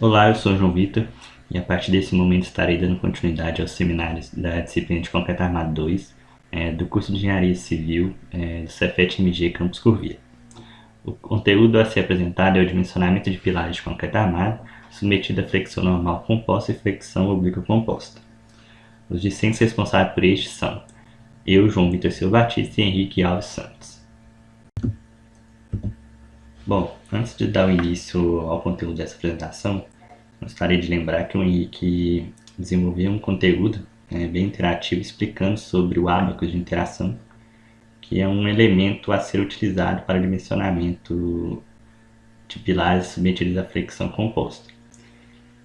Olá, eu sou o João Vitor e a partir desse momento estarei dando continuidade aos seminários da disciplina de Concreto Armado 2 do curso de Engenharia Civil do Cefet-MG Campus Curvia. O conteúdo a ser apresentado é o dimensionamento de pilares de concreto armado submetido a flexão normal composta e flexão oblíqua composta. Os discentes responsáveis por este são eu, João Vitor Silva Batista e Henrique Alves Santos. Bom, antes de dar o início ao conteúdo dessa apresentação, gostaria de lembrar que o Henrique desenvolveu um conteúdo bem interativo explicando sobre o ábacos de interação, que é um elemento a ser utilizado para o dimensionamento de pilares submetidos à flexão composta.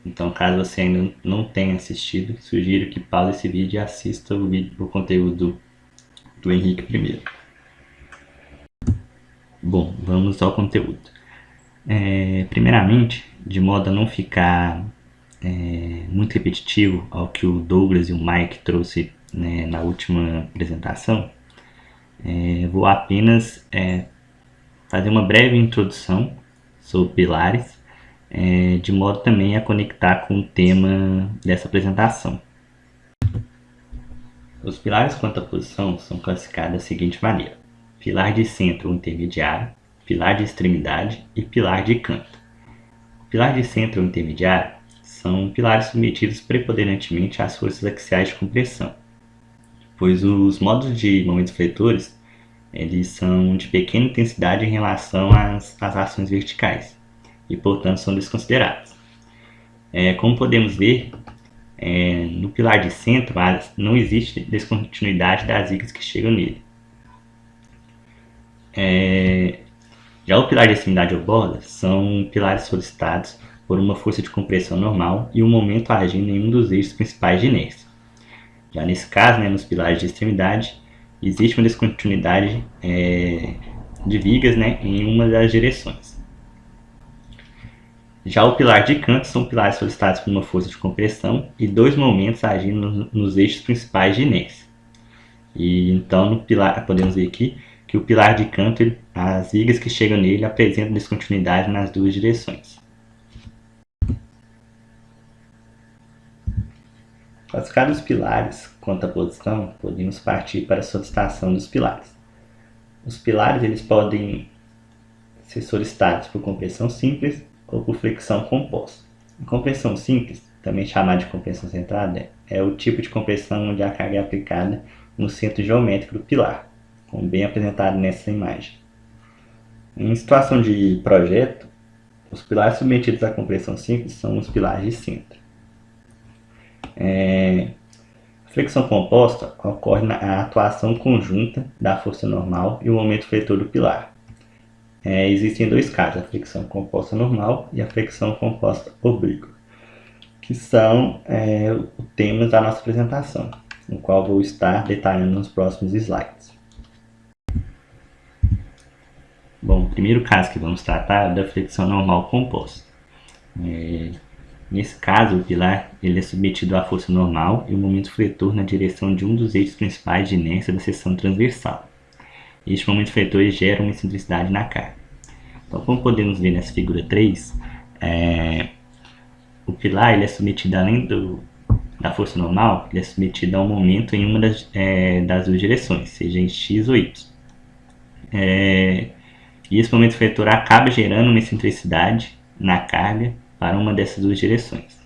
Então, caso você ainda não tenha assistido, sugiro que pause esse vídeo e assista o conteúdo do Henrique primeiro. Bom, vamos ao conteúdo. Primeiramente, de modo a não ficar muito repetitivo ao que o Douglas e o Mike trouxe na última apresentação, vou apenas fazer uma breve introdução sobre pilares, de modo também a conectar com o tema dessa apresentação. Os pilares quanto à posição são classificados da seguinte maneira: pilar de centro ou intermediário, pilar de extremidade e pilar de canto. O pilar de centro ou intermediário são pilares submetidos preponderantemente às forças axiais de compressão, pois os modos de momentos fletores eles são de pequena intensidade em relação às ações verticais e, portanto, são desconsiderados. Como podemos ver, no pilar de centro não existe descontinuidade das vigas que chegam nele. Já o pilar de extremidade ou borda são pilares solicitados por uma força de compressão normal e um momento agindo em um dos eixos principais de inércia. Já nesse caso, nos pilares de extremidade, existe uma descontinuidade de vigas em uma das direções. Já o pilar de canto são pilares solicitados por uma força de compressão e dois momentos agindo nos eixos principais de inércia. E então no pilar podemos ver aqui que o pilar de canto, as vigas que chegam nele apresentam descontinuidade nas duas direções. Classificados os pilares quanto à posição, podemos partir para a solicitação dos pilares. Os pilares eles podem ser solicitados por compressão simples ou por flexão composta. A compressão simples, também chamada de compressão centrada, é o tipo de compressão onde a carga é aplicada no centro geométrico do pilar, como bem apresentado nessa imagem. Em situação de projeto, os pilares submetidos à compressão simples são os pilares de centro. A flexão composta ocorre na atuação conjunta da força normal e o momento fletor do pilar. Existem dois casos, a flexão composta normal e a flexão composta oblíqua, que são os temas da nossa apresentação, no qual vou estar detalhando nos próximos slides. Bom, o primeiro caso que vamos tratar é da flexão normal composta. Nesse caso, o pilar ele é submetido à força normal e o momento fletor na direção de um dos eixos principais de inércia da seção transversal. Este momento fletor gera uma excentricidade na carga. Então, como podemos ver nessa figura 3, o pilar ele é submetido, além da força normal, ele é submetido a um momento em uma das duas direções, seja em X ou Y. E esse momento fletor acaba gerando uma excentricidade na carga para uma dessas duas direções.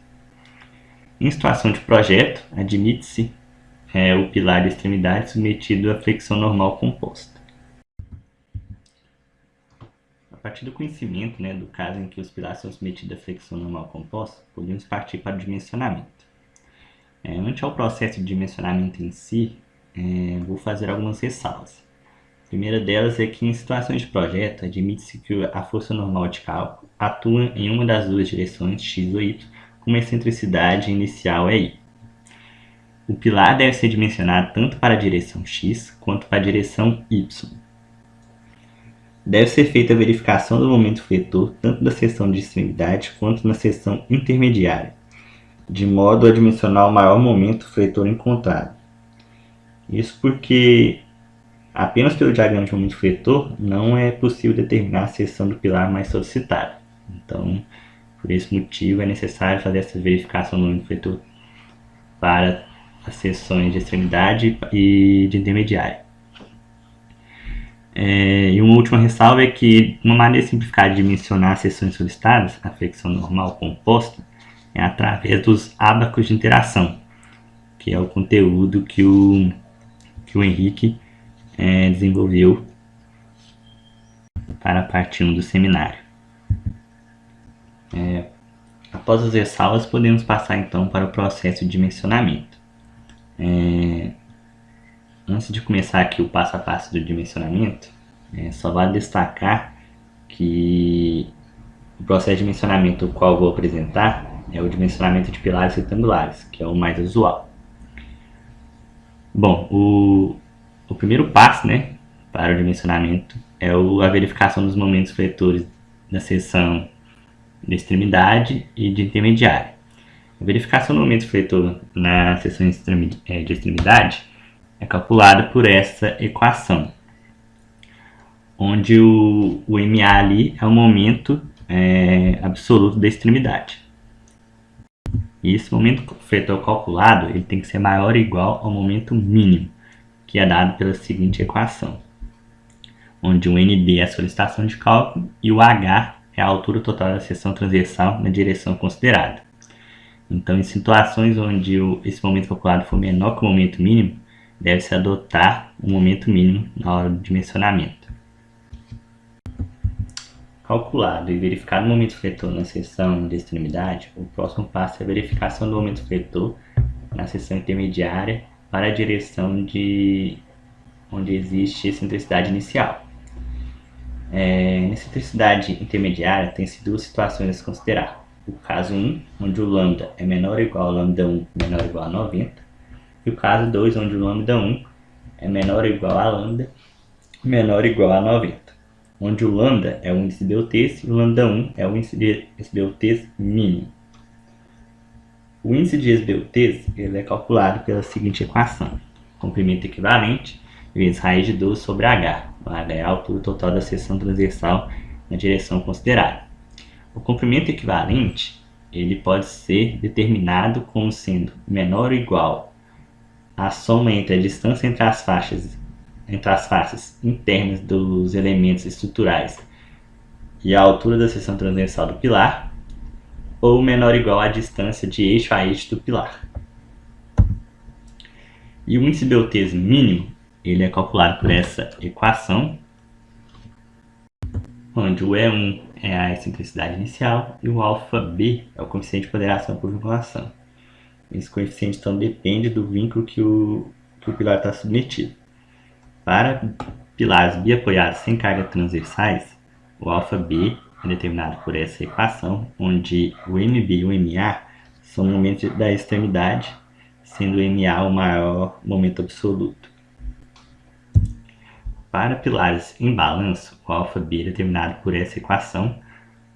Em situação de projeto, admite-se o pilar de extremidade submetido à flexão normal composta. A partir do conhecimento do caso em que os pilares são submetidos à flexão normal composta, podemos partir para o dimensionamento. Ante ao processo de dimensionamento em si, vou fazer algumas ressalvas. A primeira delas é que em situações de projeto, admite-se que a força normal de cálculo atua em uma das duas direções, x ou y, com uma excentricidade inicial I. O pilar deve ser dimensionado tanto para a direção x quanto para a direção y. Deve ser feita a verificação do momento fletor tanto da seção de extremidade quanto na seção intermediária, de modo a dimensionar o maior momento fletor encontrado. Isso porque apenas pelo diagrama de momento fletor não é possível determinar a seção do pilar mais solicitada. Então, Por esse motivo, é necessário fazer essa verificação do momento fletor para as seções de extremidade e de intermediária. E uma última ressalva é que uma maneira simplificada de mencionar as seções solicitadas, a flexão normal composta, é através dos ábacos de interação, que é o conteúdo que o Henrique desenvolveu para a parte 1 do seminário. Após as ressalvas, podemos passar então para o processo de dimensionamento. Antes de começar aqui o passo a passo do dimensionamento, só vale destacar que o processo de dimensionamento o qual eu vou apresentar é o dimensionamento de pilares retangulares, que é o mais usual. Bom, o primeiro passo, para o dimensionamento é a verificação dos momentos fletores da seção de extremidade e de intermediária. A verificação do momento fletor na seção de extremidade é calculada por essa equação, onde o MA ali é o momento absoluto da extremidade. E esse momento fletor calculado ele tem que ser maior ou igual ao momento mínimo, que é dado pela seguinte equação, onde o ND é a solicitação de cálculo e o H é a altura total da seção transversal na direção considerada. Então, em situações onde esse momento calculado for menor que o momento mínimo, deve-se adotar o momento mínimo na hora do dimensionamento. Calculado e verificado o momento fletor na seção de extremidade, o próximo passo é a verificação do momento fletor na seção intermediária para a direção onde existe excentricidade inicial. Na excentricidade intermediária, tem-se duas situações a se considerar. O caso 1, onde o lambda é menor ou igual ao lambda 1 menor ou igual a 90, e o caso 2, onde o lambda 1 é menor ou igual a lambda menor ou igual a 90, onde o lambda é o índice de Beltrame e o lambda 1 é o índice de Beltrame mínimo. O índice de Beltrame ele é calculado pela seguinte equação: comprimento equivalente vezes raiz de 12 sobre h. O h é a altura total da seção transversal na direção considerada. O comprimento equivalente ele pode ser determinado como sendo menor ou igual à soma entre a distância entre as faces internas dos elementos estruturais e a altura da seção transversal do pilar, ou menor ou igual à distância de eixo a eixo do pilar. E o índice de Beltrame mínimo ele é calculado por essa equação, onde o E1 é a excentricidade inicial e o αb é o coeficiente de ponderação por vinculação. Esse coeficiente então depende do vínculo que o pilar está submetido. Para pilares biapoiados sem cargas transversais, o αb é determinado por essa equação, onde o MB e o MA são momentos da extremidade, sendo o MA o maior momento absoluto. Para pilares em balanço, o αb é determinado por essa equação,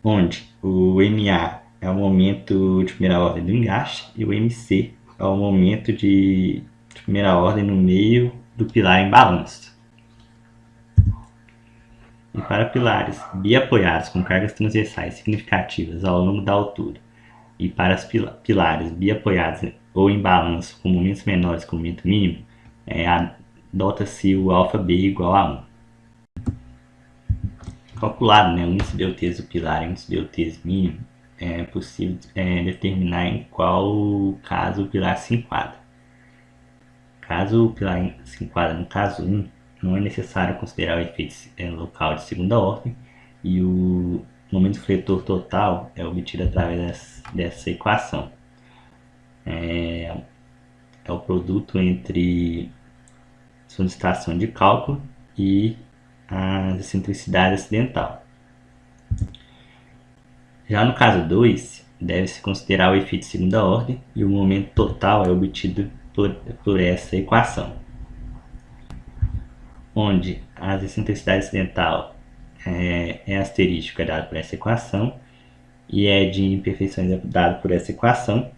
onde o MA é o momento de primeira ordem do engaste e o MC é o momento de primeira ordem no meio do pilar em balanço. E para pilares biapoiados com cargas transversais significativas ao longo da altura, e para os pilares biapoiados ou em balanço com momentos menores que o momento mínimo, adota-se o αb igual a 1. Calculado o índice de Beltrame do pilar e o índice de Beltrame mínimo, é possível determinar em qual caso o pilar se enquadra. Caso o pilar se enquadre no caso 1, não é necessário considerar o efeito local de segunda ordem e o momento fletor total é obtido através dessa equação. É o produto entre solicitação de cálculo e a excentricidade acidental. Já no caso 2, deve-se considerar o efeito de segunda ordem e o momento total é obtido por essa equação, onde a excentricidade acidental é asterística dada por essa equação e é de imperfeições é dado por essa equação,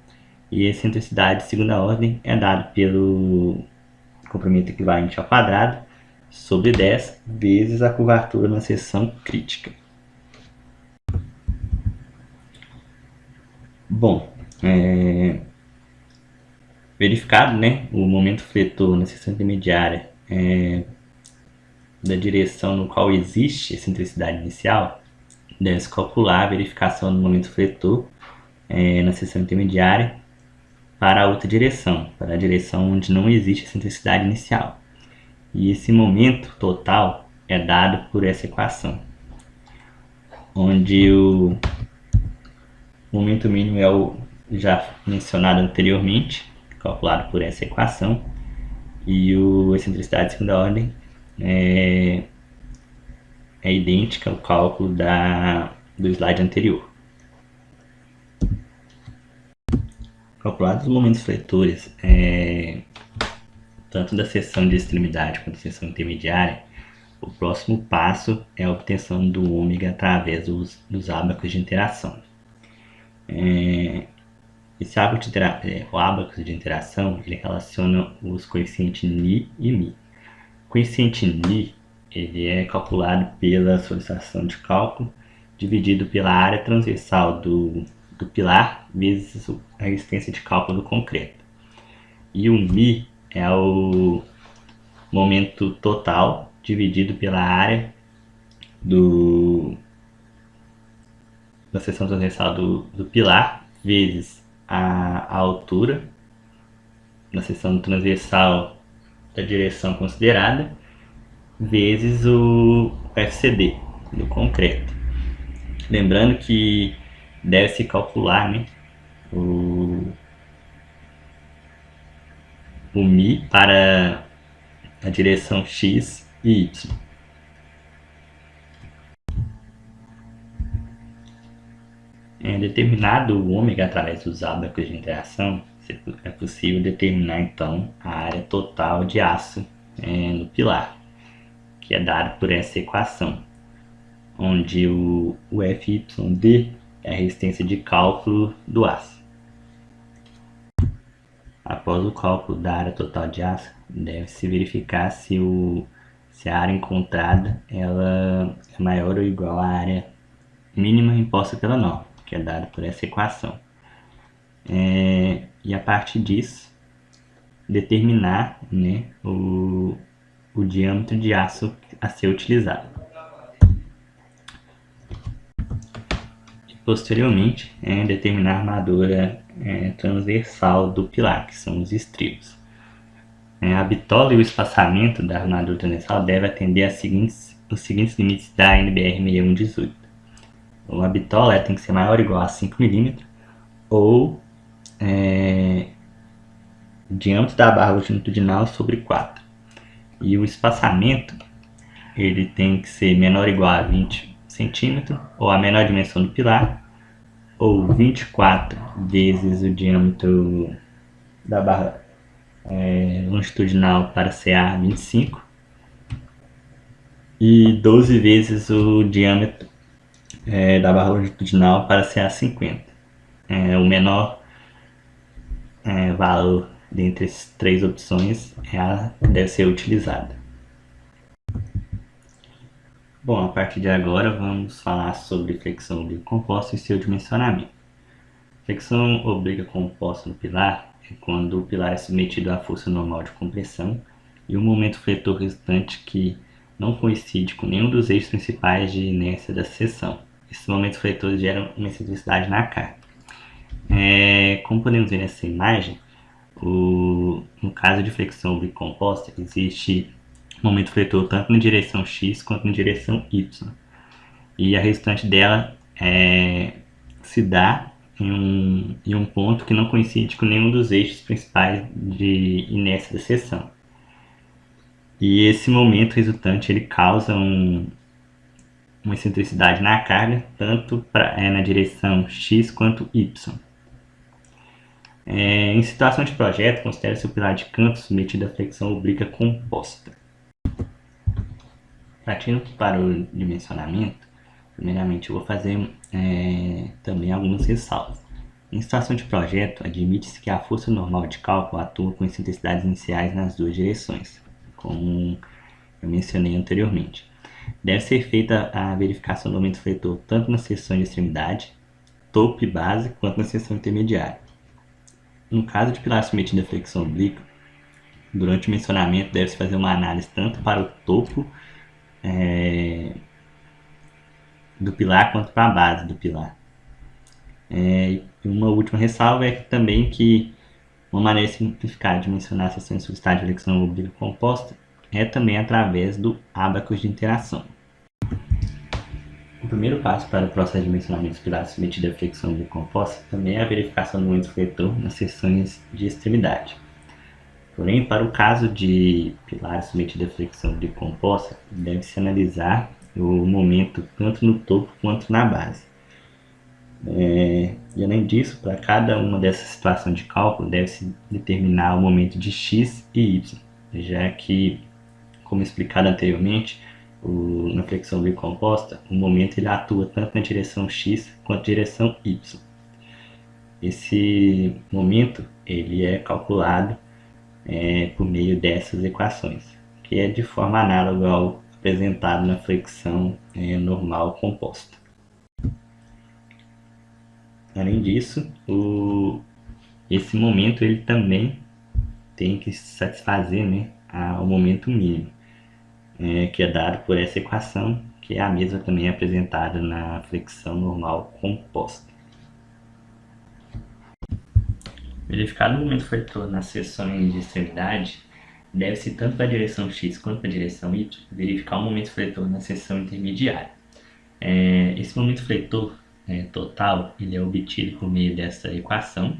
e a excentricidade de segunda ordem é dada pelo comprimento equivalente ao quadrado sobre 10 vezes a curvatura na seção crítica. Bom, verificado, né, o momento fletor na seção intermediária da direção no qual existe excentricidade inicial, deve-se calcular a verificação do momento fletor na seção intermediária para a outra direção, para a direção onde não existe excentricidade inicial. E esse momento total é dado por essa equação, onde o momento mínimo é o já mencionado anteriormente, calculado por essa equação, e a excentricidade de segunda ordem é idêntica ao cálculo do slide anterior. Calculados os momentos fletores, tanto da seção de extremidade quanto da seção intermediária, o próximo passo é a obtenção do ômega através dos ábacos de interação. Esse ábaco de interação ele relaciona os coeficientes Ni e Mi. O coeficiente Ni ele é calculado pela solicitação de cálculo dividido pela área transversal do pilar vezes a resistência de cálculo do concreto. E o Mi é o momento total dividido pela área da seção transversal do pilar vezes a altura da seção transversal da direção considerada vezes o FCD do concreto. Lembrando que deve-se calcular, né, o Mi para a direção X e Y. Determinado o ômega através dos ábacos de interação, é possível determinar então a área total de aço no pilar, que é dado por essa equação, onde o FYD é a resistência de cálculo do aço. Após o cálculo da área total de aço, deve-se verificar se a área encontrada ela é maior ou igual à área mínima imposta pela norma, que é dada por essa equação. E a partir disso, determinar, né, o diâmetro de aço a ser utilizado. E, posteriormente, determinar a armadura transversal do pilar, que são os estribos. A bitola e o espaçamento da armadura transversal devem atender os seguintes limites da NBR 6118. A bitola tem que ser maior ou igual a 5 mm, ou o diâmetro da barra longitudinal sobre 4. E o espaçamento ele tem que ser menor ou igual a 20 cm, ou a menor dimensão do pilar, ou 24 vezes o diâmetro da barra longitudinal para CA 25, e 12 vezes o diâmetro da barra longitudinal para CA 50. O menor valor dentre as três opções deve ser utilizada. Bom, a partir de agora vamos falar sobre flexão oblíqua composta e seu dimensionamento. Flexão oblíqua composta no pilar é quando o pilar é submetido à força normal de compressão e o momento fletor resultante que não coincide com nenhum dos eixos principais de inércia da seção. Esses momentos fletores geram uma excentricidade na carga. Como podemos ver nessa imagem, no caso de flexão oblíqua composta, existe momento fletor tanto na direção X quanto na direção Y. E a resultante dela se dá em um ponto que não coincide com nenhum dos eixos principais de inércia da seção. E esse momento resultante ele causa uma excentricidade na carga, tanto na direção X quanto Y. Em situação de projeto, considere-se o pilar de canto submetido à flexão oblíqua composta. Partindo para o dimensionamento, primeiramente eu vou fazer também algumas ressalvas. Em situação de projeto, admite-se que a força normal de cálculo atua com excentricidades iniciais nas duas direções, como eu mencionei anteriormente. Deve ser feita a verificação do momento fletor tanto na seção de extremidade topo e base quanto na seção intermediária. No caso de pilar submetido à flexão oblíqua, durante o mencionamento deve-se fazer uma análise tanto para o topo do pilar quanto para a base do pilar. Uma última ressalva é também que uma maneira simplificada de mencionar a seção insustável de flexão oblíqua composta é também através do ábacos de interação. O primeiro passo para o processo de mencionamento dos pilares submetidos à flexão oblíqua composta também é a verificação do momento fletor nas seções de extremidade. Porém, para o caso de pilares submetidos à flexão oblíqua composta, deve-se analisar o momento tanto no topo quanto na base. E além disso, para cada uma dessas situações de cálculo, deve-se determinar o momento de x e y, já que, como explicado anteriormente, na flexão oblíqua composta, o momento ele atua tanto na direção x quanto na direção y. Esse momento ele é calculado por meio dessas equações, que é de forma análoga ao apresentado na flexão normal composta. Além disso, esse momento ele também tem que satisfazer ao momento mínimo, que é dado por essa equação, que é a mesma também apresentada na flexão normal composta. Verificado o momento fletor nas seções de extremidade, deve-se tanto para a direção x quanto para a direção y verificar o momento fletor na seção intermediária. Esse momento fletor total ele é obtido por meio dessa equação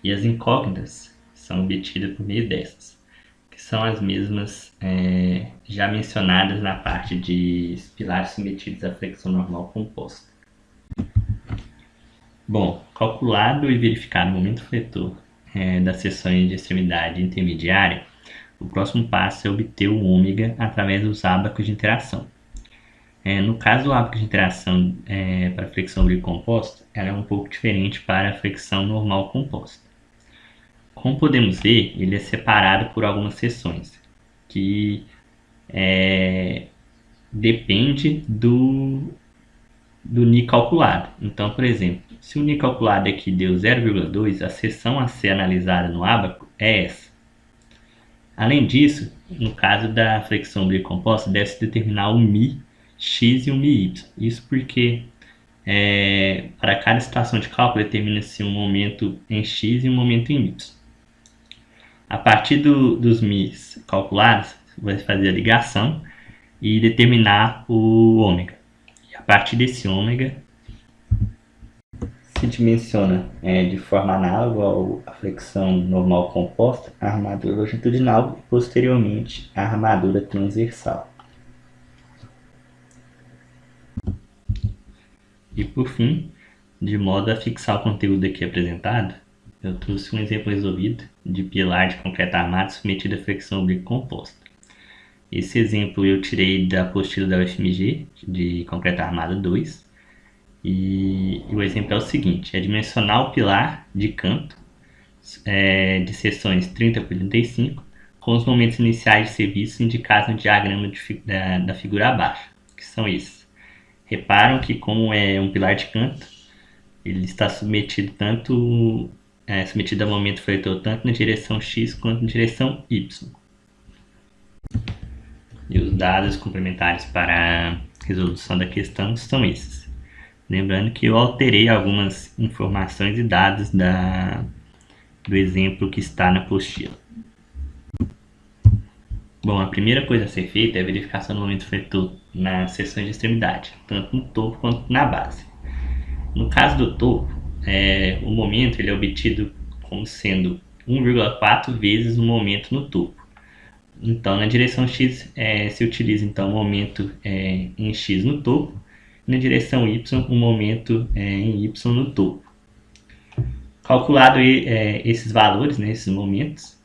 e as incógnitas são obtidas por meio dessas, que são as mesmas já mencionadas na parte de pilares submetidos à flexão normal composta. Bom, calculado e verificado o momento fletor das seções de extremidade intermediária, o próximo passo é obter o ômega através dos ábacos de interação. No caso do ábaco de interação para a flexão oblíqua composta, ela é um pouco diferente para a flexão normal composta. Como podemos ver, ele é separado por algumas seções, que depende do Ni calculado. Então, por exemplo, se o Ni calculado aqui deu 0,2, a seção a ser analisada no ábaco é essa. Além disso, no caso da flexão oblíqua composta, deve-se determinar o Mi x e o Mi y. Isso porque para cada situação de cálculo determina-se um momento em x e um momento em y. A partir dos mi's calculados, vai fazer a ligação e determinar o ômega. E a partir desse ômega, se dimensiona de forma análoga à flexão normal composta a armadura longitudinal e posteriormente a armadura transversal. E por fim, de modo a fixar o conteúdo aqui apresentado, eu trouxe um exemplo resolvido de pilar de concreto armado submetido à flexão oblíqua composta. Esse exemplo eu tirei da apostila da UFMG, de concreto armado 2, e o exemplo é o seguinte: é dimensionar o pilar de canto de seções 30 por 35 com os momentos iniciais de serviço indicados no diagrama da figura abaixo, que são esses. Reparam que, como é um pilar de canto, ele está submetido a momento fletor tanto na direção x quanto na direção y. E os dados complementares para a resolução da questão são esses. Lembrando que eu alterei algumas informações e dados do exemplo que está na apostila. Bom, a primeira coisa a ser feita é a verificação do momento fletor nas seções de extremidade, tanto no topo quanto na base. No caso do topo, o momento ele é obtido como sendo 1,4 vezes o momento no topo. Então, na direção x se utiliza então o momento em x no topo, e na direção y o momento em y no topo. Calculado esses valores, esses momentos,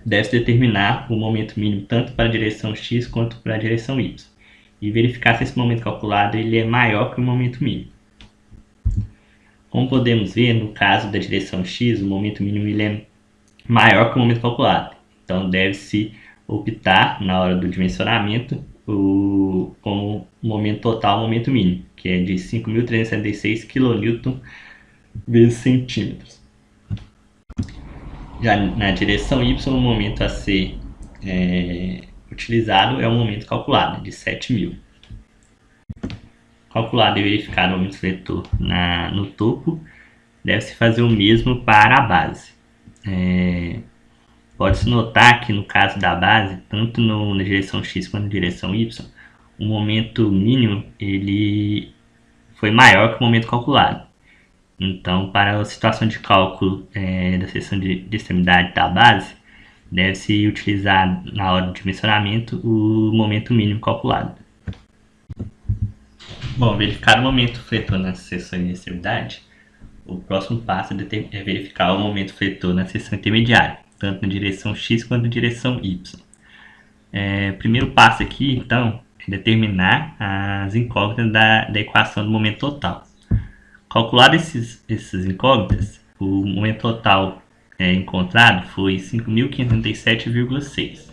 deve-se determinar o momento mínimo tanto para a direção x quanto para a direção y, e verificar se esse momento calculado ele é maior que o momento mínimo. Como podemos ver, no caso da direção x, o momento mínimo ele é maior que o momento calculado. Então, deve-se optar, na hora do dimensionamento, como momento total, momento mínimo, que é de 5.376 kN vezes centímetros. Já na direção Y, o momento a ser utilizado é o momento calculado, de 7.000. Calculado e verificado o momento fletor no topo, deve-se fazer o mesmo para a base. Pode-se notar que no caso da base, tanto na direção X quanto na direção Y, o momento mínimo ele foi maior que o momento calculado. Então, para a situação de cálculo da seção de extremidade da base, deve-se utilizar na hora do dimensionamento o momento mínimo calculado. Bom, verificar o momento fletor na seção de extremidade, o próximo passo é verificar o momento fletor na seção intermediária, tanto na direção X quanto na direção Y. Primeiro passo aqui, então, é determinar as incógnitas da equação do momento total. Calculado essas incógnitas, o momento total encontrado foi 5.537,6.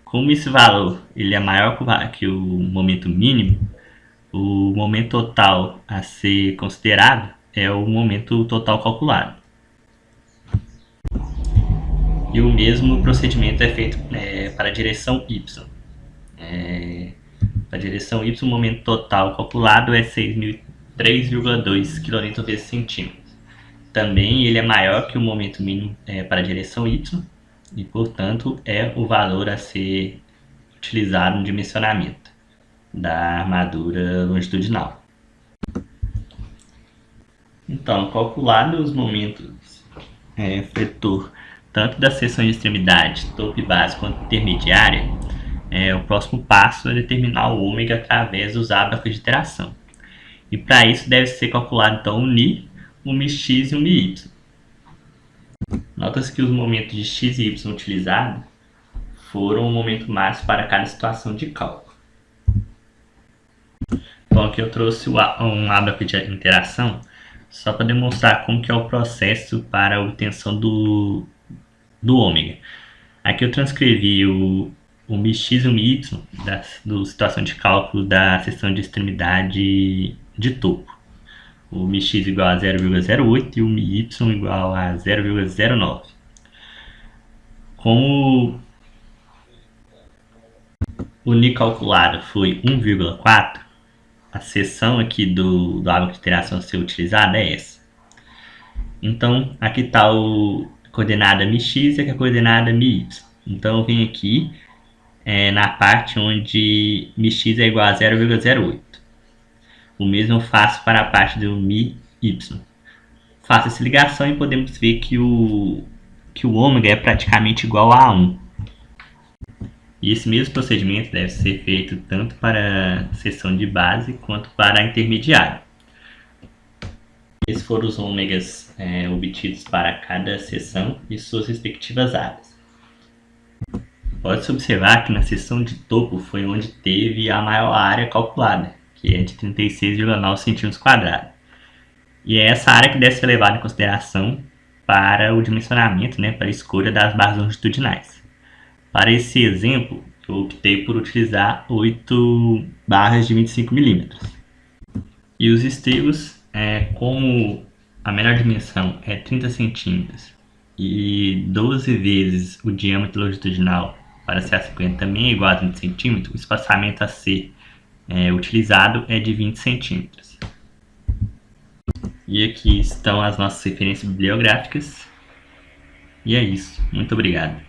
Como esse valor ele é maior que o momento mínimo, o momento total a ser considerado é o momento total calculado. E o mesmo procedimento é feito para a direção Y. Para a direção Y, o momento total calculado é 6.003,2 kN vezes centímetros. Também ele é maior que o momento mínimo para a direção Y e, portanto, é o valor a ser utilizado no dimensionamento da armadura longitudinal. Então, calculado os momentos fletor tanto da seção de extremidade, topo e base, quanto intermediária, o próximo passo é determinar o ômega através dos ábacos de iteração. E para isso deve ser calculado então o μ, o μx e o μy. Nota-se que os momentos de x e y utilizados foram o momento máximo para cada situação de cálculo. Bom, aqui eu trouxe um ábaco de interação só para demonstrar como que é o processo para a obtenção do ômega. Aqui eu transcrevi o μx e o μy da situação de cálculo da seção de extremidade de topo. O μx igual a 0,08 e o μy igual a 0,09. Como o Ni calculado foi 1,4, a seção aqui do ábaco de interação a ser utilizada é essa. Então, aqui está a coordenada μx e aqui a coordenada μy. Então, eu venho aqui na parte onde μx é igual a 0,08. O mesmo eu faço para a parte do μy. Faço essa ligação e podemos ver que o ômega é praticamente igual a 1. E esse mesmo procedimento deve ser feito tanto para a seção de base quanto para a intermediária. Esses foram os ômegas obtidos para cada seção e suas respectivas áreas. Pode-se observar que na seção de topo foi onde teve a maior área calculada, que é de 36,9 cm². E é essa área que deve ser levada em consideração para o dimensionamento, para a escolha das barras longitudinais. Para esse exemplo, eu optei por utilizar 8 barras de 25 mm. E os estribos, como a menor dimensão é 30 cm e 12 vezes o diâmetro longitudinal para CA50 também é igual a 30 cm, o espaçamento a ser utilizado é de 20 cm. E aqui estão as nossas referências bibliográficas. E é isso. Muito obrigado.